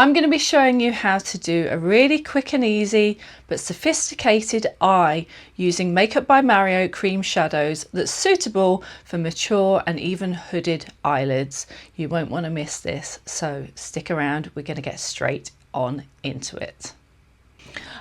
I'm going to be showing you how to do a really quick and easy but sophisticated eye using Makeup by Mario cream shadows that's suitable for mature and even hooded eyelids. You won't want to miss this, so stick around. We're going to get straight on into it.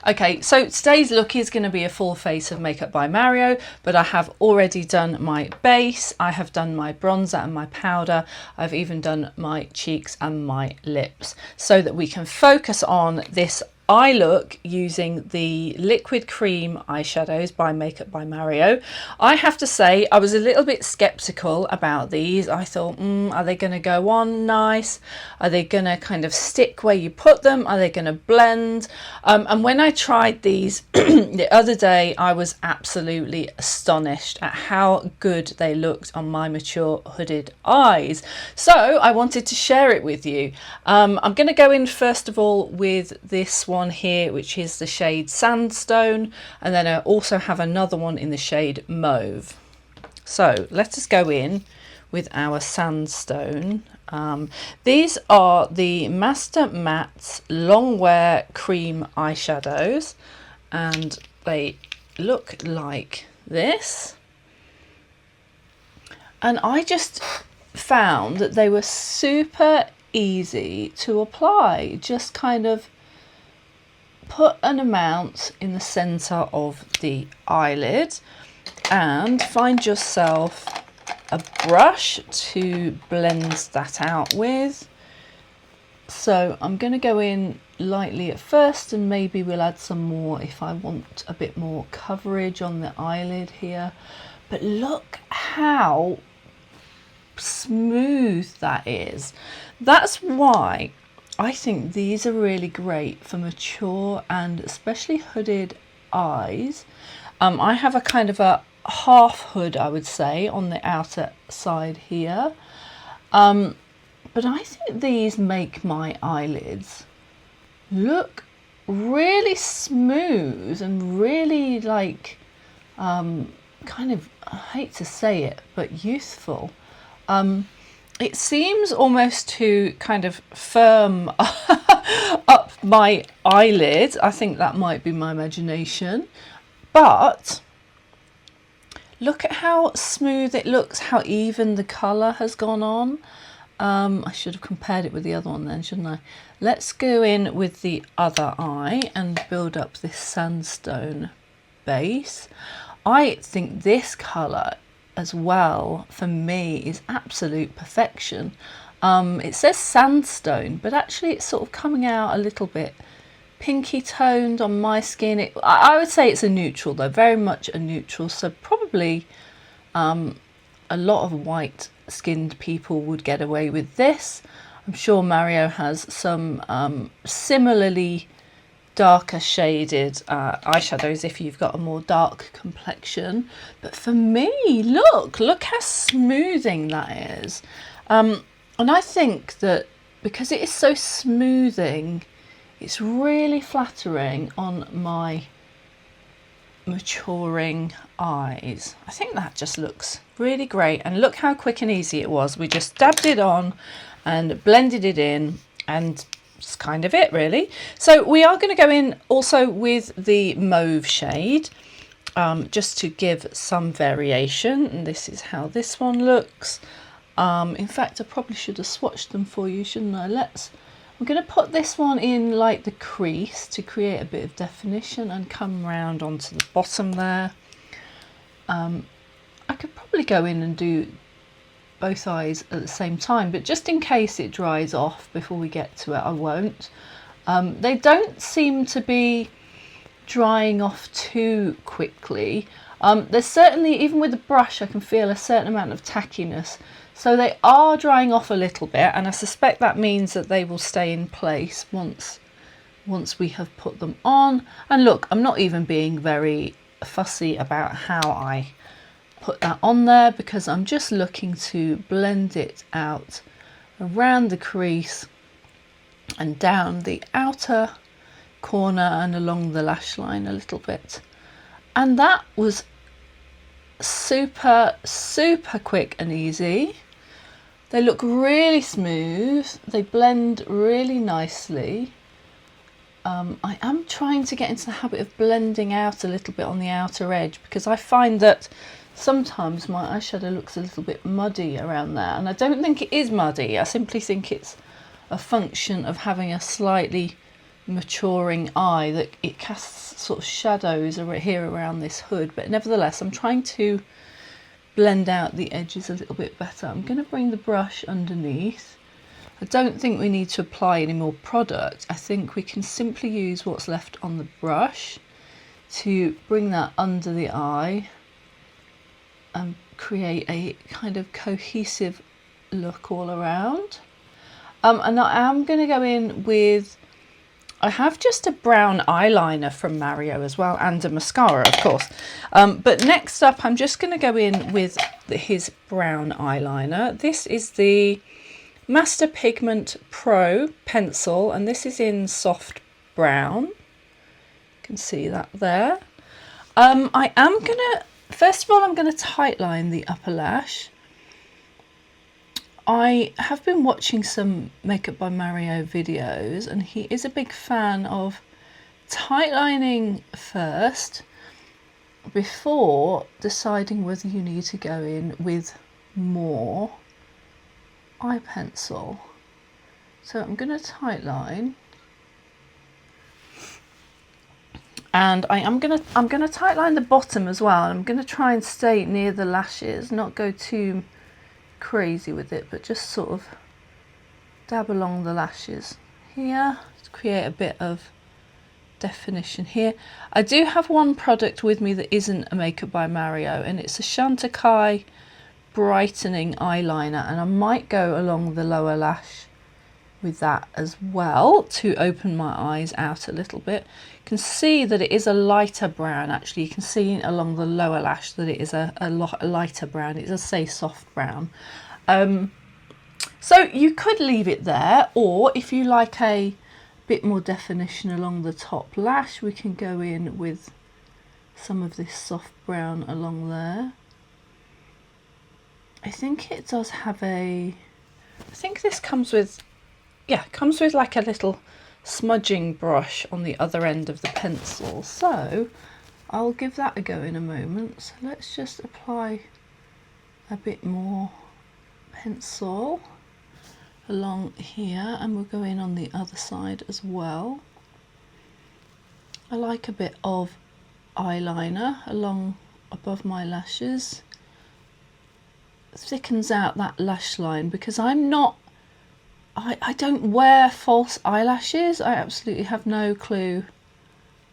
Okay, so today's look is going to be a full face of Makeup by Mario, but I have already done my base, I have done my bronzer and my powder, I've even done my cheeks and my lips, so that we can focus on this eye look using the liquid cream eyeshadows by Makeup by Mario. I have to say I was a little bit skeptical about these. I thought, are they going to go on nice? Are they going to kind of stick where you put them? Are they going to blend? And when I tried these the other day, I was absolutely astonished at how good they looked on my mature hooded eyes. So I wanted to share it with you. I'm going to go in first of all with this one here, which is the shade Sandstone, and then I also have another one in the shade Mauve. So let us go in with our Sandstone. These are the Master Matte Longwear Cream eyeshadows, and they look like this. And I just found that they were super easy to apply. Just kind of put an amount in the center of the eyelid and find yourself a brush to blend that out with. So I'm going to go in lightly at first, and maybe we'll add some more if I want a bit more coverage on the eyelid here. But look how smooth that is. That's why I think these are really great for mature and especially hooded eyes. I have a kind of a half hood, I would say, on the outer side here. But I think these make my eyelids look really smooth and really like, kind of, I hate to say it, but youthful. It seems almost to kind of firm up my eyelid. I think that might be my imagination. But look at how smooth it looks, how even the colour has gone on. I should have compared it with the other one then, shouldn't I? Let's go in with the other eye and build up this Sandstone base. I think this colour as well, for me, is absolute perfection. It says Sandstone, but actually it's sort of coming out a little bit pinky toned on my skin. I would say it's a neutral though, very much a neutral, so probably a lot of white skinned people would get away with this. I'm sure Mario has some similarly darker shaded eyeshadows if you've got a more dark complexion, but for me, look how smoothing that is. And I think that because it is so smoothing, it's really flattering on my maturing eyes. I think that just looks really great, and look how quick and easy it was. We just dabbed it on and blended it in, and that's kind of it really. So we are going to go in also with the Mauve shade, just to give some variation, and this is how this one looks. In fact, I probably should have swatched them for you, shouldn't I? I'm going to put this one in like the crease to create a bit of definition and come round onto the bottom there. I could probably go in and do both eyes at the same time, but just in case it dries off before we get to it, I won't. They don't seem to be drying off too quickly. There's certainly, even with the brush, I can feel a certain amount of tackiness, so they are drying off a little bit, and I suspect that means that they will stay in place once we have put them on. And look, I'm not even being very fussy about how I put that on there, because I'm just looking to blend it out around the crease and down the outer corner and along the lash line a little bit. And that was super quick and easy. They look really smooth. They blend really nicely. I am trying to get into the habit of blending out a little bit on the outer edge, because I find that sometimes my eyeshadow looks a little bit muddy around there, and I don't think it is muddy. I simply think it's a function of having a slightly maturing eye, that it casts sort of shadows here around this hood. But nevertheless, I'm trying to blend out the edges a little bit better. I'm going to bring the brush underneath. I don't think we need to apply any more product. I think we can simply use what's left on the brush to bring that under the eye and create a kind of cohesive look all around. And I am going to go in with, I have just a brown eyeliner from Mario as well, and a mascara, of course. But next up, I'm just going to go in with his brown eyeliner. This is the Master Pigment Pro pencil, and this is in soft brown. You can see that there. I am going to, first of all, I'm going to tightline the upper lash. I have been watching some Makeup by Mario videos, and he is a big fan of tightlining first before deciding whether you need to go in with more eye pencil. So I'm going to tightline, and I'm going to tightline the bottom as well. I'm going to try and stay near the lashes, not go too crazy with it, but just sort of dab along the lashes here to create a bit of definition here. I do have one product with me that isn't a Makeup by Mario, and it's a Chantecaille brightening eyeliner, and I might go along the lower lash with that as well to open my eyes out a little bit. You can see that it is a lighter brown. Actually, you can see along the lower lash that it is a lighter brown. It does say soft brown. So you could leave it there, or if you like a bit more definition along the top lash, we can go in with some of this soft brown along there. I think it does have I think this comes with, yeah, comes with like a little smudging brush on the other end of the pencil. So I'll give that a go in a moment. So let's just apply a bit more pencil along here, and we'll go in on the other side as well. I like a bit of eyeliner along above my lashes. Thickens out that lash line, because I'm not, I don't wear false eyelashes. I absolutely have no clue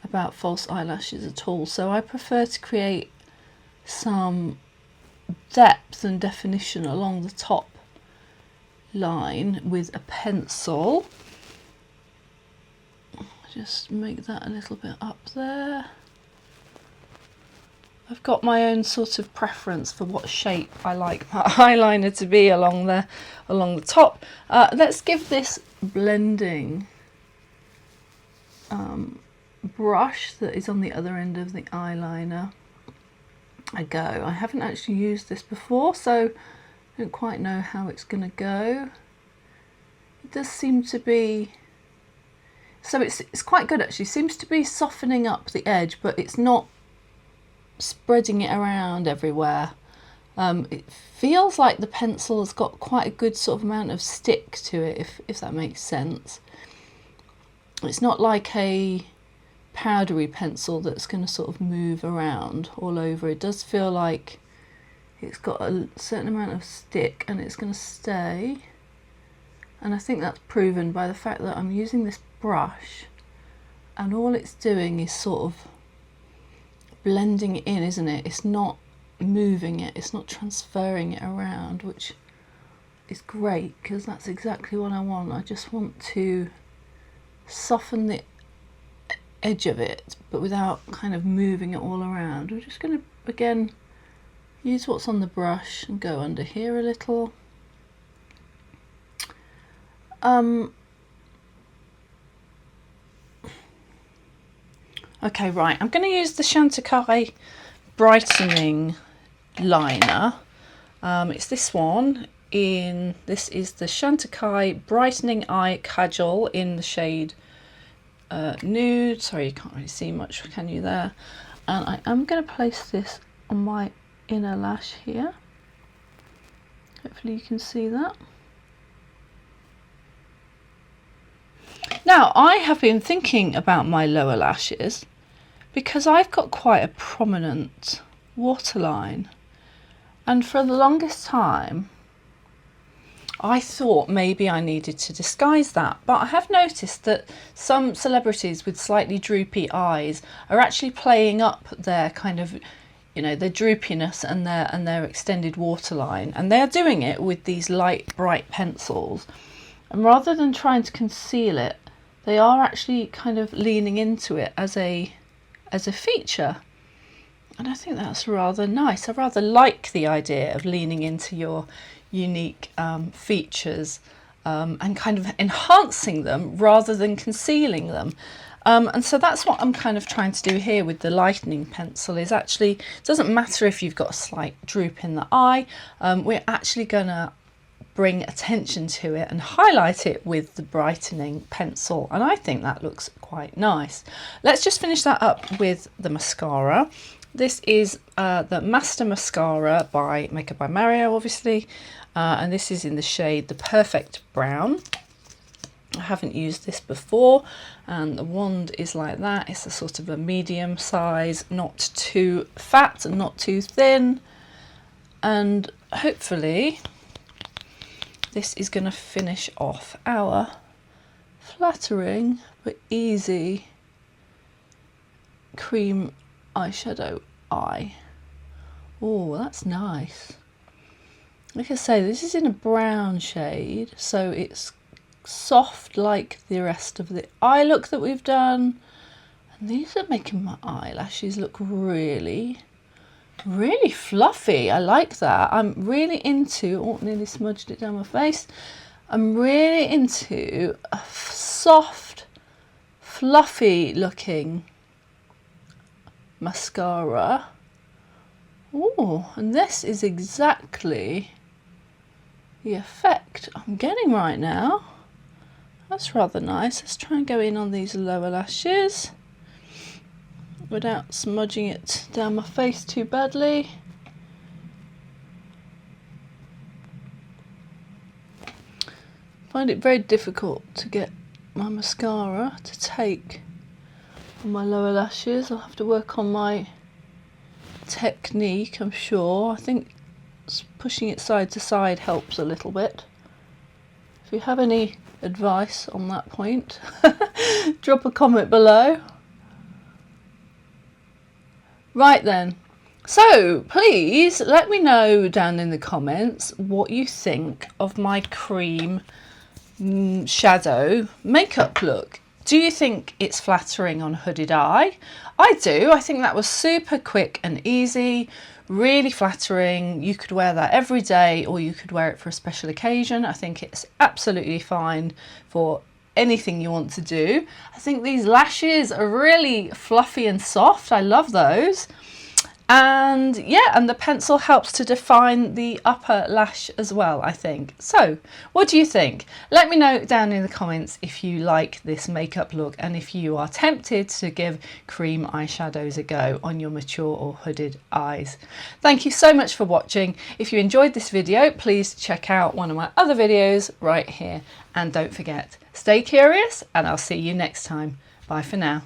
about false eyelashes at all, so I prefer to create some depth and definition along the top line with a pencil. Just make that a little bit up there. I've got my own sort of preference for what shape I like my eyeliner to be along the top. Let's give this blending brush that is on the other end of the eyeliner a go. I haven't actually used this before, so I don't quite know how it's going to go. It does seem to be, so it's quite good actually. Seems to be softening up the edge, but it's not spreading it around everywhere. It feels like the pencil has got quite a good sort of amount of stick to it, if that makes sense. It's not like a powdery pencil that's going to sort of move around all over. It does feel like it's got a certain amount of stick and it's going to stay, and I think that's proven by the fact that I'm using this brush and all it's doing is sort of blending it in, isn't it? It's not moving it, it's not transferring it around, which is great because that's exactly what I want. I just want to soften the edge of it, but without kind of moving it all around. We're just going to again use what's on the brush and go under here a little. Okay, right, I'm going to use the Chantecaille brightening liner. It's this one in, this is the Chantecaille Brightening Eye Kajal in the shade Nude. Sorry, you can't really see much, can you there? And I am going to place this on my inner lash here. Hopefully you can see that. Now, I have been thinking about my lower lashes because I've got quite a prominent waterline, and for the longest time I thought maybe I needed to disguise that, but I have noticed that some celebrities with slightly droopy eyes are actually playing up their kind of, you know, their droopiness and their extended waterline, and they're doing it with these light bright pencils, and rather than trying to conceal it, they are actually kind of leaning into it as a feature. And I think that's rather nice. I rather like the idea of leaning into your unique features and kind of enhancing them rather than concealing them. And so that's what I'm kind of trying to do here with the lightening pencil, is actually, it doesn't matter if you've got a slight droop in the eye, we're actually going to bring attention to it and highlight it with the brightening pencil, and I think that looks quite nice. Let's just finish that up with the mascara. This is the Master Mascara by Makeup by Mario, obviously, and this is in the shade The Perfect Brown. I haven't used this before, and the wand is like that. It's a sort of a medium size, not too fat and not too thin, and hopefully this is going to finish off our flattering but easy cream eyeshadow eye. Oh, that's nice. Like I say, this is in a brown shade, so it's soft like the rest of the eye look that we've done. And these are making my eyelashes look really fluffy. I like that. I'm really into, oh, nearly smudged it down my face. I'm really into a soft, fluffy looking mascara. Oh, and this is exactly the effect I'm getting right now. That's rather nice. Let's try and go in on these lower lashes without smudging it down my face too badly. I find it very difficult to get my mascara to take on my lower lashes. I'll have to work on my technique, I'm sure. I think pushing it side to side helps a little bit. If you have any advice on that point, drop a comment below. Right then, so please let me know down in the comments what you think of my cream shadow makeup look. Do you think it's flattering on hooded eye? I do. I think that was super quick and easy, really flattering. You could wear that every day, or you could wear it for a special occasion. I think it's absolutely fine for anything you want to do. I think these lashes are really fluffy and soft. I love those. And yeah, and the pencil helps to define the upper lash as well, I think. So what do you think? Let me know down in the comments if you like this makeup look and if you are tempted to give cream eyeshadows a go on your mature or hooded eyes. Thank you so much for watching. If you enjoyed this video, please check out one of my other videos right here, and don't forget, stay curious, and I'll see you next time. Bye for now.